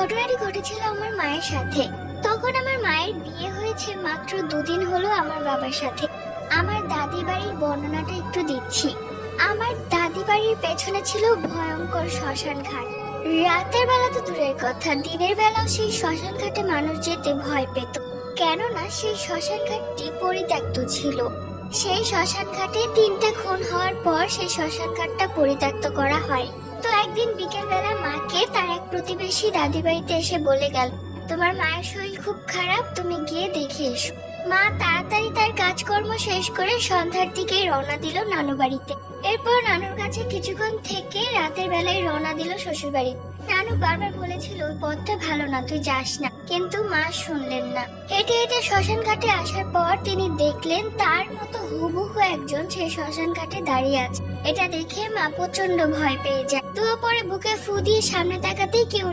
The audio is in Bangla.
ঘটনাটি ঘটেছিল আমার মায়ের সাথে। তখন আমার মায়ের বিয়ে হয়েছে মাত্র 2 দিন হলো আমার বাবার সাথে। আমার দাদি বাড়ির বর্ণনাটা একটু দিচ্ছি। আমার দাদি বাড়ির পেছনে ছিল ভয়ঙ্কর শ্মশান ঘাট। রাতের বেলা তো দূরের কথা, দিনের বেলাও সেই শ্মশান ঘাটে মানুষ যেতে ভয় পেত, কেননা সেই শ্মশান ঘাটটি পরিত্যক্ত ছিল। সেই শ্মশান ঘাটে 3টে খুন হওয়ার পর সেই শ্মশান ঘাটটা পরিত্যক্ত করা হয়। তো একদিন বিকেল বেলা মাকে তার এক প্রতিবেশী দাদি বাড়িতে এসে বলে গেল, তোমার মায়ের শরীর খুব খারাপ, তুমি গিয়ে দেখে এসো। মা তাড়াতাড়ি তার কাজকর্ম শেষ করে সন্ধ্যার দিকেই রওনা দিল নানু বাড়িতে। এরপর নানুর কাছে কিছুক্ষণ থেকে রাতের বেলায় রওনা দিল শ্বশুর বাড়ি। নানু বারবার বলেছিল ওই পথটা ভালো না, তুই যাস না, কিন্তু মা শুনলেন না। হেঁটে হেঁটে শ্মশান ঘাটে আসার পর তিনি দেখলেন তার মতো হুবহু একজন সেই শ্মশান ঘাটে দাঁড়িয়ে আছে। এটা দেখে মা প্রচন্ড ভয় পেয়ে যায়। তো পরে বুকে ফু দিয়ে সামনে তাকাতেই কেউ